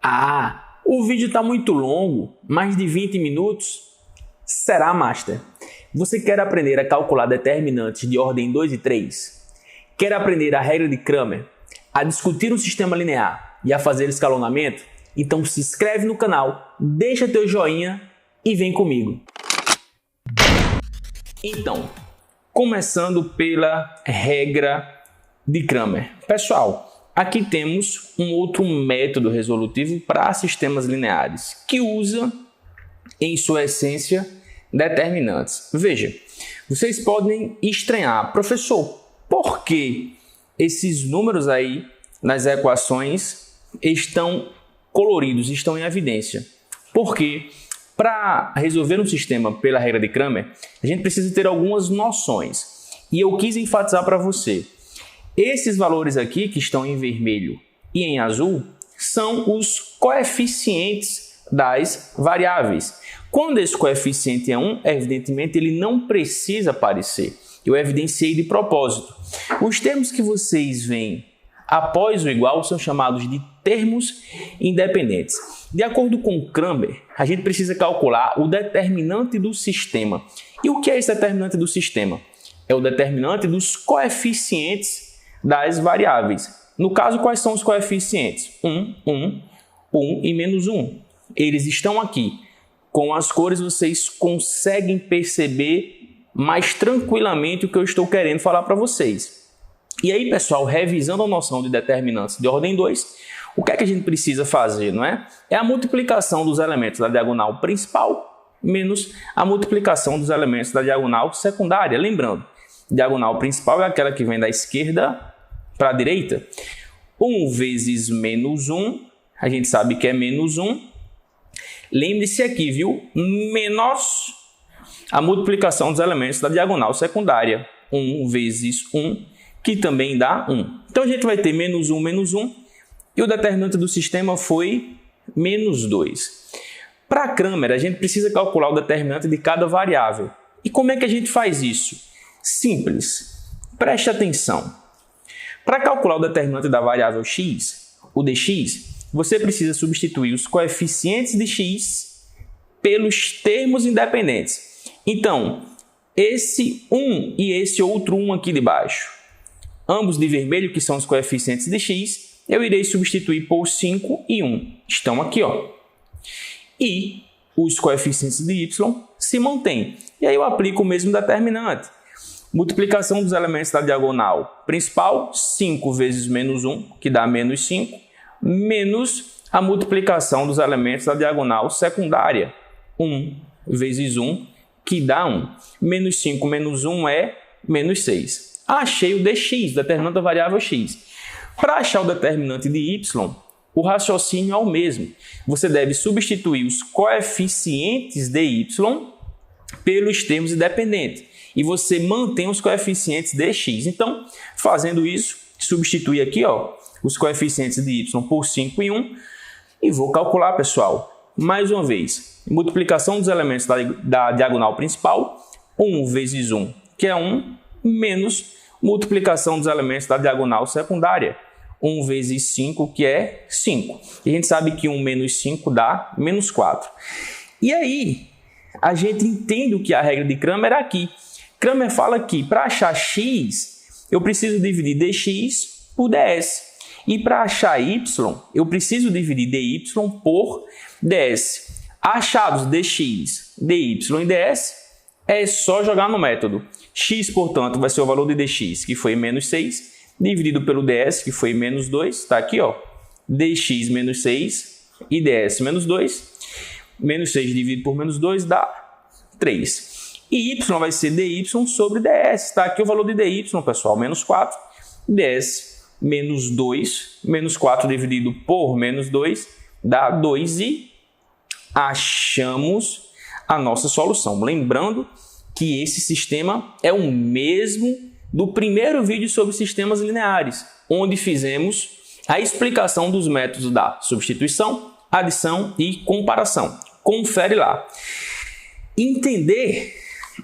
Ah, o vídeo está muito longo, mais de 20 minutos? Será, Master? Você quer aprender a calcular determinantes de ordem 2 e 3? Quer aprender a regra de Cramer, a discutir um sistema linear e a fazer escalonamento? Então se inscreve no canal, deixa teu joinha e vem comigo. Então, começando pela regra de Cramer. Pessoal, aqui temos um outro método resolutivo para sistemas lineares, que usa, em sua essência, determinantes. Veja, vocês podem estranhar, professor, por que esses números aí nas equações estão coloridos, estão em evidência? Porque para resolver um sistema pela regra de Cramer, a gente precisa ter algumas noções. E eu quis enfatizar para você. Esses valores aqui, que estão em vermelho e em azul, são os coeficientes das variáveis. Quando esse coeficiente é 1, evidentemente ele não precisa aparecer. Eu evidenciei de propósito. Os termos que vocês veem após o igual são chamados de termos independentes. De acordo com Cramer, a gente precisa calcular o determinante do sistema. E o que é esse determinante do sistema? É o determinante dos coeficientes das variáveis. No caso, quais são os coeficientes? 1, 1, 1 e menos 1. Eles estão aqui. Com as cores vocês conseguem perceber mais tranquilamente o que eu estou querendo falar para vocês. E aí, pessoal, revisando a noção de determinantes de ordem 2, o que é que a gente precisa fazer, não é? É a multiplicação dos elementos da diagonal principal menos a multiplicação dos elementos da diagonal secundária. Lembrando, diagonal principal é aquela que vem da esquerda para a direita. 1 vezes menos 1, a gente sabe que é menos 1. Lembre-se aqui, viu? Menos a multiplicação dos elementos da diagonal secundária. 1 vezes 1, que também dá 1. Então a gente vai ter menos 1, e o determinante do sistema foi menos 2. Para Cramer, a gente precisa calcular o determinante de cada variável. E como é que a gente faz isso? Simples. Preste atenção. Para calcular o determinante da variável x, o dx, você precisa substituir os coeficientes de x pelos termos independentes. Então, esse 1 e esse outro 1 aqui de baixo, ambos de vermelho, que são os coeficientes de x, eu irei substituir por 5 e 1. Estão aqui, ó. E os coeficientes de y se mantêm. E aí eu aplico o mesmo determinante. Multiplicação dos elementos da diagonal principal, 5 vezes menos 1, que dá menos 5, menos a multiplicação dos elementos da diagonal secundária, 1 vezes 1, que dá 1. Menos 5 menos 1 é menos 6. Achei o dx, determinante da variável x. Para achar o determinante de y, o raciocínio é o mesmo. Você deve substituir os coeficientes de y pelos termos independentes. E você mantém os coeficientes de x. Então, fazendo isso, substitui aqui, ó, os coeficientes de y por 5 e 1. E vou calcular, pessoal. Mais uma vez, multiplicação dos elementos da diagonal principal, 1 vezes 1, que é 1, menos multiplicação dos elementos da diagonal secundária, 1 vezes 5, que é 5. E a gente sabe que 1 menos 5 dá menos 4. E aí, a gente entende o que a regra de Cramer é aqui. Cramer fala que para achar x, eu preciso dividir dx por ds. E para achar y, eu preciso dividir dy por ds. Achados dx, dy e ds, é só jogar no método. X, portanto, vai ser o valor de dx, que foi menos 6, dividido pelo ds, que foi menos 2. Está aqui, ó. Dx menos 6 e ds menos 2. Menos 6 dividido por menos 2 dá 3. E y vai ser dy sobre ds. Está aqui o valor de dy, pessoal, menos 4. ds menos 2, menos 4 dividido por menos 2 dá 2 e achamos a nossa solução. Lembrando que esse sistema é o mesmo do primeiro vídeo sobre sistemas lineares, onde fizemos a explicação dos métodos da substituição, adição e comparação. Confere lá. Entender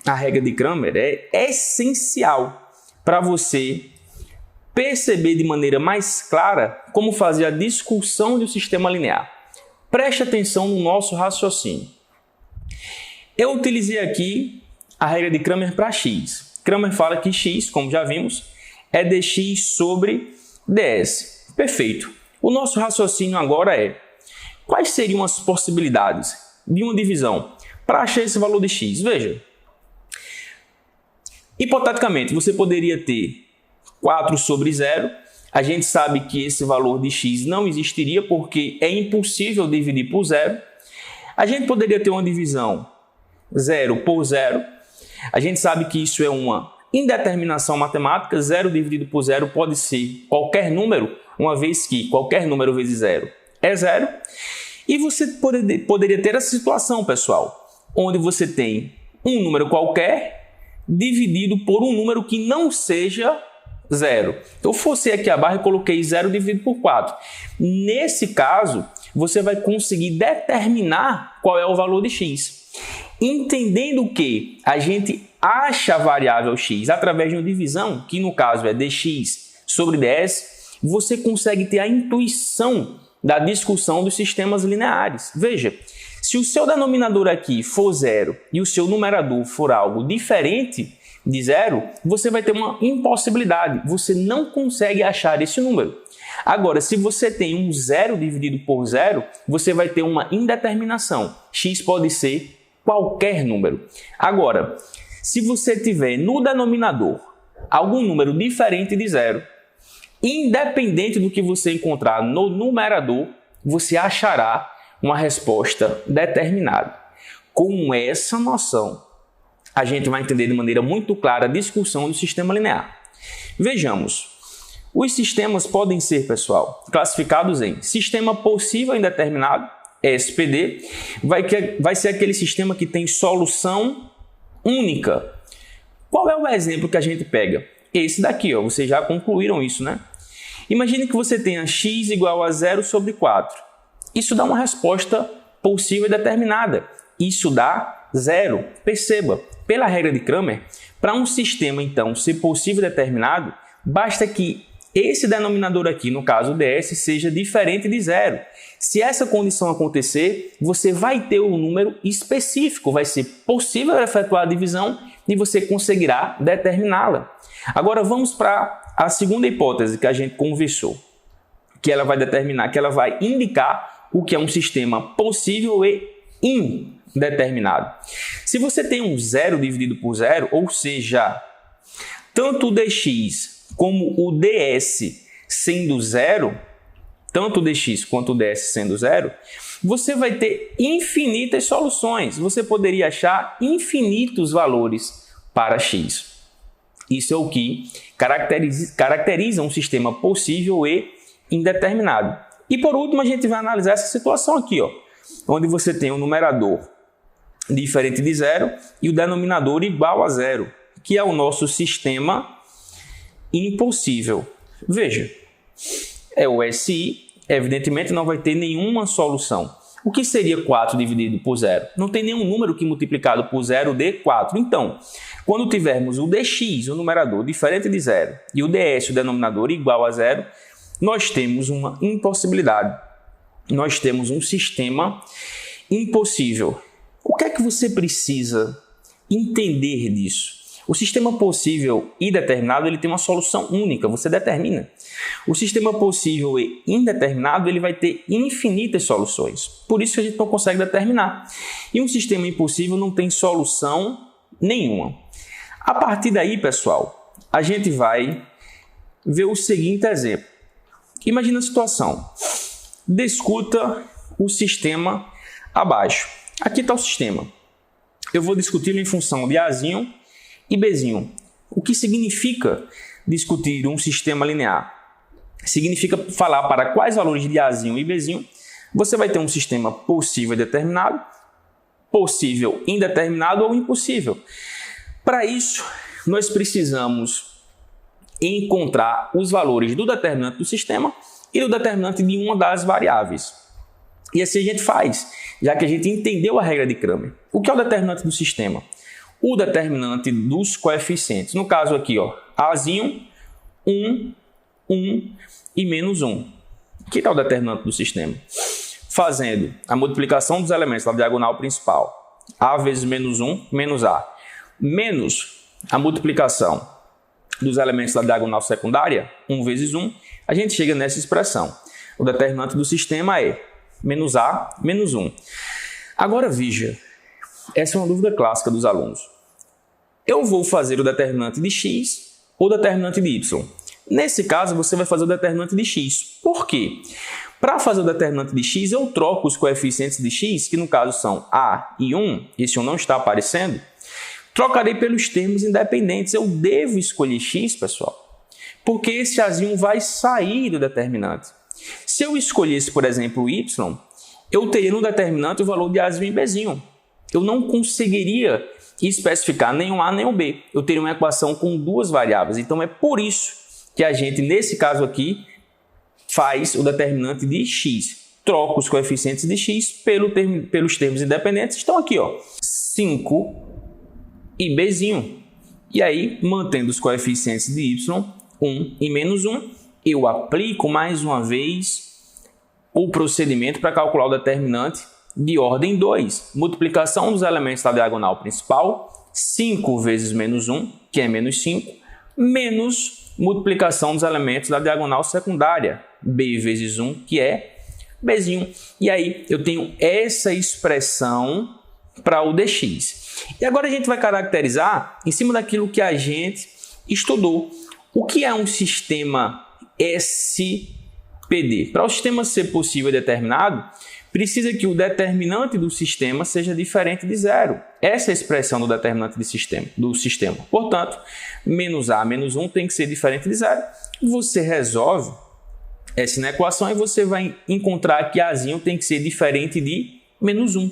a regra de Cramer é essencial para você perceber de maneira mais clara como fazer a discussão de um sistema linear. Preste atenção no nosso raciocínio. Eu utilizei aqui a regra de Cramer para x. Cramer fala que x, como já vimos, é dx sobre ds. Perfeito. O nosso raciocínio agora é: quais seriam as possibilidades de uma divisão para achar esse valor de x? Veja, hipoteticamente, você poderia ter 4 sobre 0. A gente sabe que esse valor de x não existiria porque é impossível dividir por 0. A gente poderia ter uma divisão 0 por 0. A gente sabe que isso é uma indeterminação matemática. 0 dividido por 0 pode ser qualquer número, uma vez que qualquer número vezes 0 é 0. E você poderia ter essa situação, pessoal, onde você tem um número qualquer dividido por um número que não seja 0. Eu forcei aqui a barra e coloquei 0 dividido por 4. Nesse caso, você vai conseguir determinar qual é o valor de x. Entendendo que a gente acha a variável x através de uma divisão, que no caso é dx sobre ds, você consegue ter a intuição da discussão dos sistemas lineares. Veja, se o seu denominador aqui for 0 e o seu numerador for algo diferente de 0, você vai ter uma impossibilidade. Você não consegue achar esse número. Agora, se você tem um 0 dividido por 0, você vai ter uma indeterminação. X pode ser qualquer número. Agora, se você tiver no denominador algum número diferente de 0, independente do que você encontrar no numerador, você achará uma resposta determinada. Com essa noção, a gente vai entender de maneira muito clara a discussão do sistema linear. Vejamos. Os sistemas podem ser, pessoal, classificados em sistema possível indeterminado, SPD, vai ser aquele sistema que tem solução única. Qual é o exemplo que a gente pega? Esse daqui, ó, vocês já concluíram isso, né? Imagine que você tenha x igual a 0 sobre 4. Isso dá uma resposta possível e determinada. Isso dá 0. Perceba, pela regra de Cramer, para um sistema, então, ser possível e determinado, basta que esse denominador aqui, no caso ds, seja diferente de 0. Se essa condição acontecer, você vai ter um número específico, vai ser possível efetuar a divisão e você conseguirá determiná-la. Agora vamos para a segunda hipótese que a gente conversou, que ela vai determinar, que ela vai indicar o que é um sistema possível e indeterminado. Se você tem um 0 dividido por 0, ou seja, tanto o dx como o ds sendo 0, tanto o dx quanto o ds sendo 0, você vai ter infinitas soluções. Você poderia achar infinitos valores para x. Isso é o que caracteriza um sistema possível e indeterminado. E por último, a gente vai analisar essa situação aqui, ó, onde você tem um numerador diferente de 0 e o denominador igual a 0, que é o nosso sistema impossível. Veja, é o SI, evidentemente não vai ter nenhuma solução. O que seria 4 dividido por 0? Não tem nenhum número que multiplicado por 0 dê 4. Então, quando tivermos o dx, o numerador, diferente de 0, e o ds, o denominador, igual a 0, nós temos uma impossibilidade. Nós temos um sistema impossível. O que é que você precisa entender disso? O sistema possível e determinado, ele tem uma solução única, você determina. O sistema possível e indeterminado, ele vai ter infinitas soluções. Por isso que a gente não consegue determinar. E um sistema impossível não tem solução nenhuma. A partir daí, pessoal, a gente vai ver o seguinte exemplo. Imagina a situação. Discuta o sistema abaixo. Aqui está o sistema. Eu vou discuti-lo em função de Azinho e Bzinho. O que significa discutir um sistema linear? Significa falar para quais valores de Azinho e Bzinho você vai ter um sistema possível e determinado, possível indeterminado ou impossível. Para isso, nós precisamos encontrar os valores do determinante do sistema e do determinante de uma das variáveis. E assim a gente faz, já que a gente entendeu a regra de Cramer. O que é o determinante do sistema? O determinante dos coeficientes. No caso aqui, ó, Azinho, 1, 1 e menos 1. Que tal o determinante do sistema? fazendo a multiplicação dos elementos da diagonal principal, A vezes menos 1, menos A, menos a multiplicação dos elementos da diagonal secundária, 1 vezes 1, a gente chega nessa expressão. O determinante do sistema é menos A, menos 1. Agora veja, essa é uma dúvida clássica dos alunos. Eu vou fazer o determinante de x ou o determinante de y? Nesse caso, você vai fazer o determinante de x. Por quê? Para fazer o determinante de x, eu troco os coeficientes de x, que no caso são a e 1, esse 1 não está aparecendo, trocarei pelos termos independentes. Eu devo escolher x, pessoal, porque esse azinho vai sair do determinante. Se eu escolhesse, por exemplo, o y, eu teria no determinante o valor de azinho e bzinho. Eu não conseguiria especificar nem um a nem um b. Eu teria uma equação com duas variáveis. Então, é por isso que a gente, nesse caso aqui, faz o determinante de x. Troca os coeficientes de x pelos termos independentes. Estão aqui, ó, 5 e bzinho. E aí, mantendo os coeficientes de y, 1 e menos 1, eu aplico mais uma vez o procedimento para calcular o determinante de ordem 2. Multiplicação dos elementos da diagonal principal, 5 vezes menos 1, que é menos 5, menos multiplicação dos elementos da diagonal secundária, b vezes 1, que é bzinho. E aí eu tenho essa expressão para o dx. E agora a gente vai caracterizar em cima daquilo que a gente estudou. O que é um sistema SPD? Para o sistema ser possível e determinado, precisa que o determinante do sistema seja diferente de zero. Essa é a expressão do determinante do sistema. Portanto, menos a menos 1 tem que ser diferente de zero. Você resolve essa na equação e você vai encontrar que azinho tem que ser diferente de menos 1.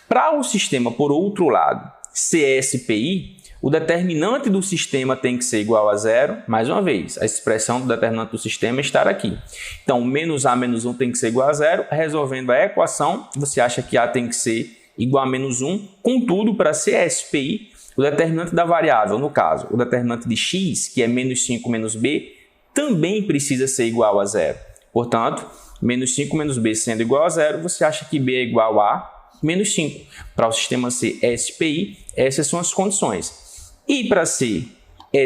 Para o sistema, por outro lado, CSPI, o determinante do sistema tem que ser igual a zero. Mais uma vez, a expressão do determinante do sistema está aqui. Então, menos a menos 1 tem que ser igual a zero. Resolvendo a equação, você acha que a tem que ser igual a menos 1. Contudo, para CSPI, o determinante da variável, no caso, o determinante de x, que é menos 5 menos b, também precisa ser igual a zero. Portanto, menos 5 menos b sendo igual a zero, você acha que b é igual a menos 5. Para o sistema CSPI, essas são as condições. E para ser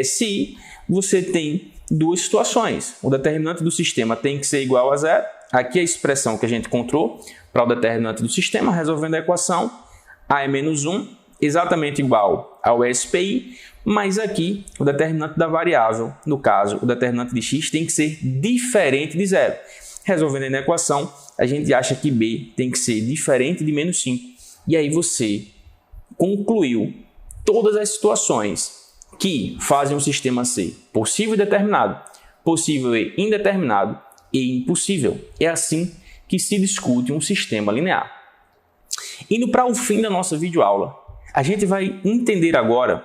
SI, você tem duas situações. O determinante do sistema tem que ser igual a zero. Aqui é a expressão que a gente encontrou para o determinante do sistema. Resolvendo a equação, A é menos 1, exatamente igual ao SPI. Mas aqui, o determinante da variável, no caso, o determinante de x, tem que ser diferente de zero. Resolvendo a equação, a gente acha que B tem que ser diferente de menos 5. E aí você concluiu todas as situações que fazem o sistema ser possível e determinado, possível e indeterminado e impossível. É assim que se discute um sistema linear. Indo para o fim da nossa videoaula, a gente vai entender agora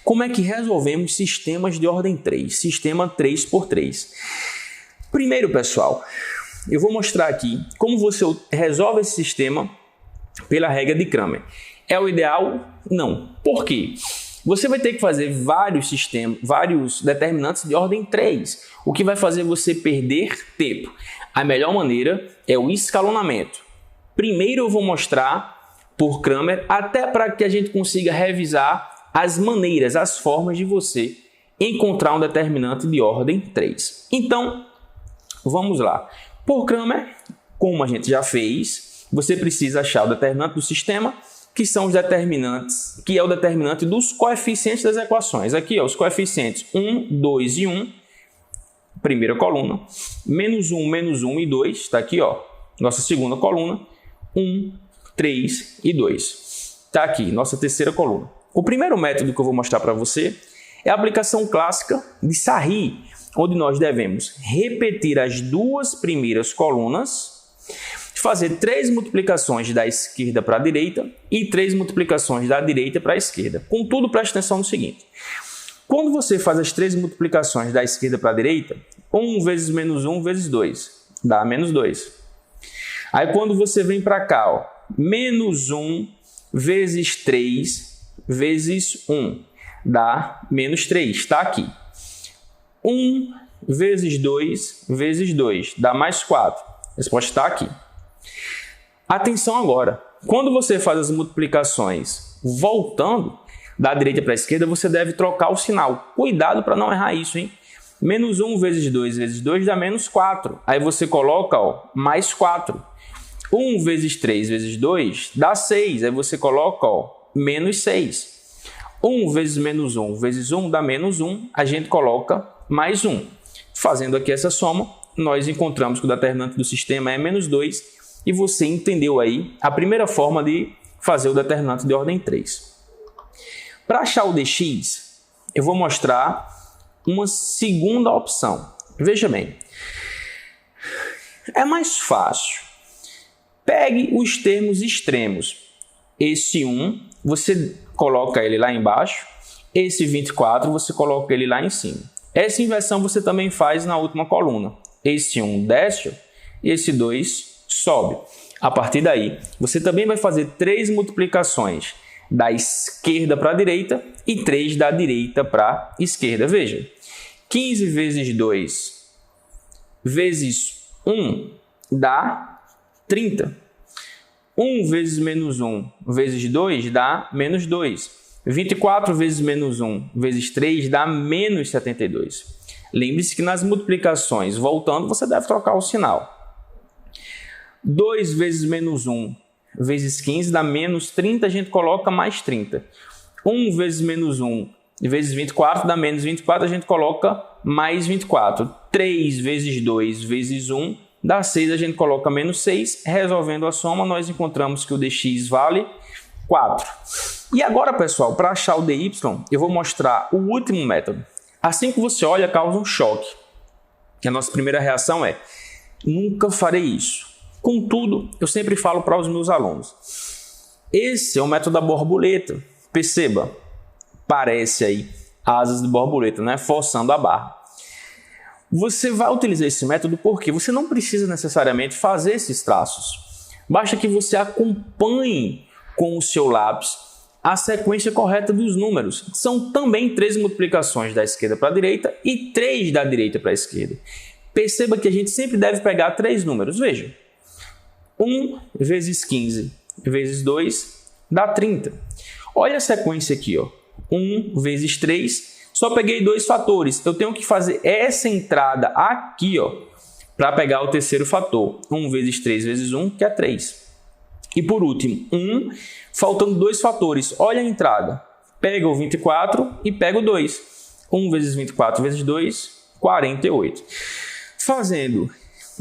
como é que resolvemos sistemas de ordem 3, sistema 3×3. Primeiro, pessoal, eu vou mostrar aqui como você resolve esse sistema pela regra de Cramer. É o ideal? Não. Por quê? Você vai ter que fazer vários determinantes de ordem 3, o que vai fazer você perder tempo. A melhor maneira é o escalonamento. Primeiro eu vou mostrar por Cramer, até para que a gente consiga revisar as maneiras, as formas de você encontrar um determinante de ordem 3. Então, vamos lá. Por Cramer, como a gente já fez, você precisa achar o determinante do sistema, que são os determinantes, que é o determinante dos coeficientes das equações. Aqui, ó, os coeficientes 1, 2 e 1, primeira coluna, menos 1 e 2, está aqui, ó, nossa segunda coluna, 1, 3 e 2. Está aqui, nossa terceira coluna. O primeiro método que eu vou mostrar para você é a aplicação clássica de Sarri, onde nós devemos repetir as duas primeiras colunas, fazer 3 multiplicações da esquerda para a direita e 3 multiplicações da direita para a esquerda. Contudo, preste atenção no seguinte. Quando você faz as 3 multiplicações da esquerda para a direita, 1 vezes menos 1 vezes 2, dá menos 2. Aí quando você vem para cá, ó, menos 1 vezes 3 vezes 1, dá menos 3, está aqui. 1 vezes 2 vezes 2, dá mais 4. A resposta está aqui. Atenção agora, quando você faz as multiplicações voltando da direita para a esquerda, você deve trocar o sinal. Cuidado para não errar isso, hein? Menos 1 vezes 2 dá menos 4. Aí você coloca, ó, mais 4. 1 vezes 3 vezes 2 dá 6. Aí você coloca, ó, menos 6. 1 vezes menos 1 vezes 1 dá menos 1. A gente coloca mais 1. Fazendo aqui essa soma, nós encontramos que o determinante do sistema é menos 2. E você entendeu aí a primeira forma de fazer o determinante de ordem 3. Para achar o dx, eu vou mostrar uma segunda opção. Veja bem, é mais fácil. Pegue os termos extremos. Esse 1, você coloca ele lá embaixo. Esse 24, você coloca ele lá em cima. Essa inversão você também faz na última coluna. Esse 1 desce e esse 2 sobe. A partir daí, você também vai fazer 3 multiplicações da esquerda para a direita e 3 da direita para a esquerda. Veja, 15 vezes 2 vezes 1 dá 30. 1 vezes menos 1 vezes 2 dá menos 2. 24 vezes menos 1 vezes 3 dá menos 72. Lembre-se que nas multiplicações, voltando, você deve trocar o sinal. 2 vezes menos 1 vezes 15 dá menos 30, a gente coloca mais 30. 1 vezes menos 1 vezes 24 dá menos 24, a gente coloca mais 24. 3 vezes 2 vezes 1 dá 6, a gente coloca menos 6. Resolvendo a soma, nós encontramos que o dx vale 4. E agora, pessoal, para achar o dy, eu vou mostrar o último método. Assim que você olha, causa um choque. E a nossa primeira reação é: nunca farei isso. Contudo, eu sempre falo para os meus alunos. Esse é o método da borboleta. Perceba, parece aí asas de borboleta, né? Forçando a barra. Você vai utilizar esse método porque você não precisa necessariamente fazer esses traços. Basta que você acompanhe com o seu lápis a sequência correta dos números. São também 3 multiplicações da esquerda para a direita e 3 da direita para a esquerda. Perceba que a gente sempre deve pegar 3 números. Veja, 1 vezes 15 vezes 2 dá 30. Olha a sequência aqui, ó. 1 vezes 3, só peguei 2 fatores. Eu tenho que fazer essa entrada aqui, ó, para pegar o terceiro fator. 1 vezes 3 vezes 1, que é 3. E por último, 1, faltando 2 fatores. Olha a entrada. Pega o 24 e pega o 2. 1 vezes 24 vezes 2, 48. Fazendo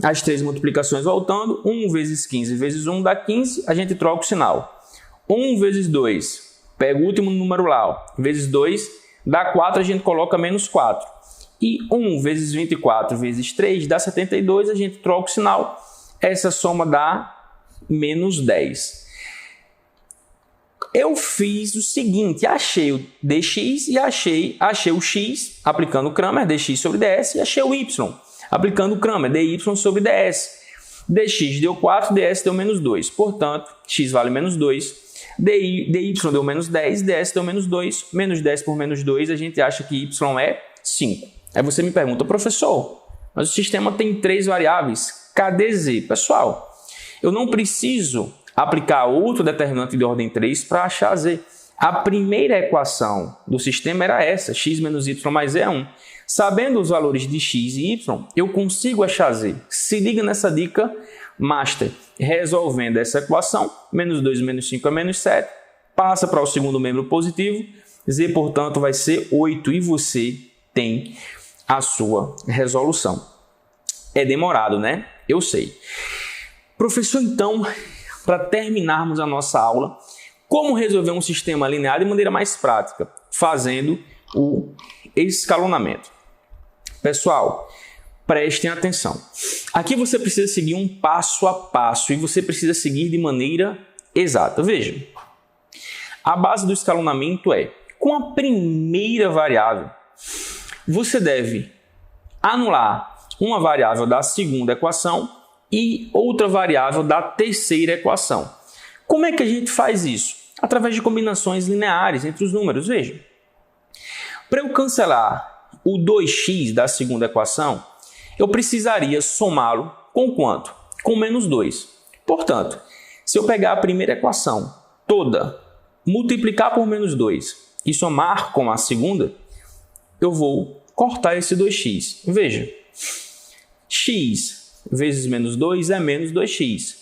as 3 multiplicações voltando, 1 vezes 15 vezes 1 dá 15, a gente troca o sinal. 1 vezes 2, pega o último número lá, ó, vezes 2, dá 4, a gente coloca menos 4. E 1 vezes 24 vezes 3 dá 72, a gente troca o sinal. Essa soma dá menos 10. Eu fiz o seguinte, achei o dx e achei o x, aplicando o Cramer, dx sobre ds, e achei o y, aplicando o Cramer, dy sobre ds. Dx deu 4, ds deu menos 2. Portanto, x vale menos 2. Dy deu menos 10, ds deu menos 2. Menos 10 por menos 2, a gente acha que y é 5. Aí você me pergunta, professor, mas o sistema tem 3 variáveis. Cadê z? Pessoal, eu não preciso aplicar outro determinante de ordem 3 para achar z. A primeira equação do sistema era essa, x menos y mais z é 1. Sabendo os valores de x e y, eu consigo achar z. Se liga nessa dica master. Resolvendo essa equação, menos 2 menos 5 é menos 7, passa para o segundo membro positivo, z, portanto, vai ser 8 e você tem a sua resolução. É demorado, né? Eu sei. Professor, então, para terminarmos a nossa aula, como resolver um sistema linear de maneira mais prática? Fazendo o escalonamento. Pessoal, prestem atenção. Aqui você precisa seguir um passo a passo e você precisa seguir de maneira exata. Veja, a base do escalonamento é, com a primeira variável, você deve anular uma variável da segunda equação e outra variável da terceira equação. Como é que a gente faz isso? Através de combinações lineares entre os números. Veja, para eu cancelar o 2x da segunda equação, eu precisaria somá-lo com quanto? Com menos 2. Portanto, Se eu pegar a primeira equação toda, multiplicar por menos 2 e somar com a segunda, eu vou cortar esse 2x. Veja, x vezes menos 2 é menos 2x.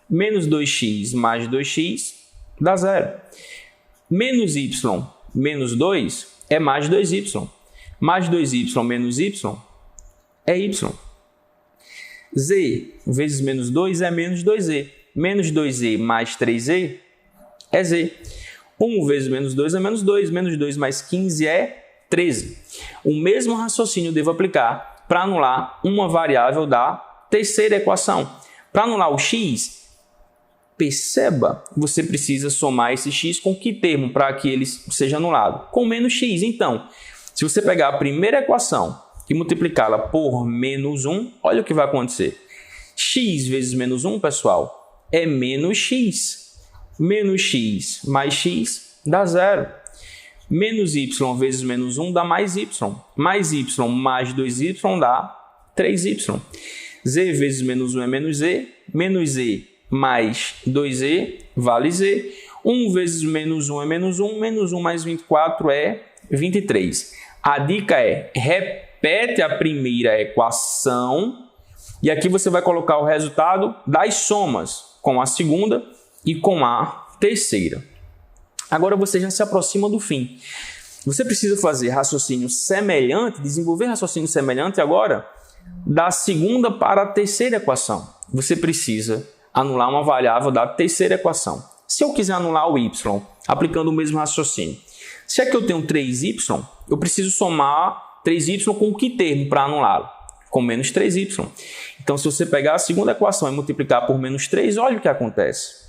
Menos 2x mais 2x dá 0. Menos y menos 2 é mais 2y. Mais 2y menos y é y. Z vezes menos 2 é menos 2z. Menos 2z mais 3z é z. 1 vezes menos 2 é menos 2. Menos 2 mais 15 é 13. O mesmo raciocínio eu devo aplicar para anular uma variável da terceira equação. Para anular o x, perceba, você precisa somar esse x com que termo para que ele seja anulado? Com menos x. Então, se você pegar a primeira equação e multiplicá-la por menos 1, olha o que vai acontecer. X vezes menos 1, pessoal, é menos x. Menos x mais x dá 0. Menos y vezes menos 1 dá mais y. Mais y mais 2y dá 3y. Z vezes menos 1 é menos z. Menos z mais 2z vale z. 1 vezes menos 1 é menos 1. Menos 1 mais 24 é 23. A dica é, repete a primeira equação e aqui você vai colocar o resultado das somas com a segunda e com a terceira. Agora você já se aproxima do fim. Você precisa fazer raciocínio semelhante, desenvolver raciocínio semelhante agora da segunda para a terceira equação. Você precisa anular uma variável da terceira equação. Se eu quiser anular o y, aplicando o mesmo raciocínio, se aqui eu tenho 3y, eu preciso somar 3y com que termo para anulá-lo? Com menos 3y. Então, se você pegar a segunda equação e multiplicar por menos 3, olha o que acontece.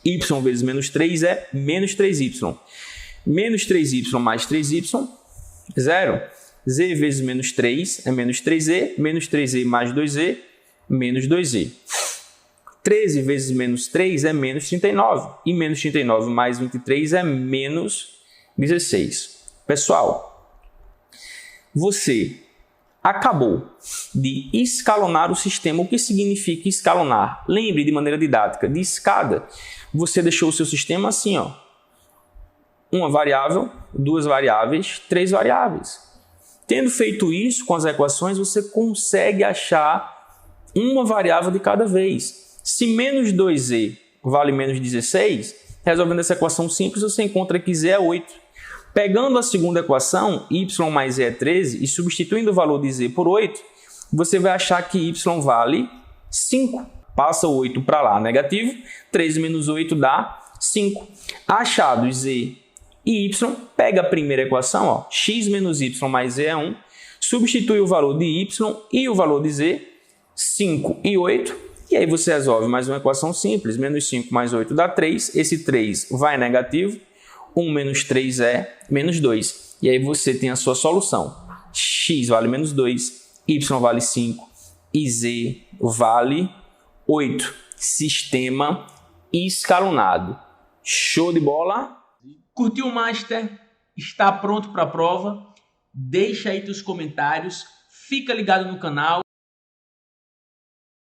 Y vezes menos 3 é menos 3y. Menos 3y mais 3y, 0. Z vezes menos 3 é menos 3z. Menos 3z mais 2z, menos 2z. 13 vezes menos 3 é menos 39. E menos 39 mais 23 é menos 16. Pessoal, você acabou de escalonar o sistema. O que significa escalonar? Lembre de maneira didática, de escada. Você deixou o seu sistema assim, ó. Uma variável, duas variáveis, três variáveis. Tendo feito isso com as equações, você consegue achar uma variável de cada vez. Se menos 2z vale menos 16, resolvendo essa equação simples, você encontra que z é 8. Pegando a segunda equação, y mais z é 13, e substituindo o valor de z por 8, você vai achar que y vale 5. Passa o 8 para lá, negativo. 13 menos 8 dá 5. Achados z e y, pega a primeira equação, ó, x menos y mais z é 1, substitui o valor de y e o valor de z, 5 e 8, e aí você resolve mais uma equação simples. Menos 5 mais 8 dá 3, esse 3 vai negativo, 1 menos 3 é menos 2. E aí você tem a sua solução. X vale menos 2, y vale 5 e z vale 8. Sistema escalonado. Show de bola? Curtiu o Master? Está pronto para a prova? Deixa aí teus comentários. Fica ligado no canal.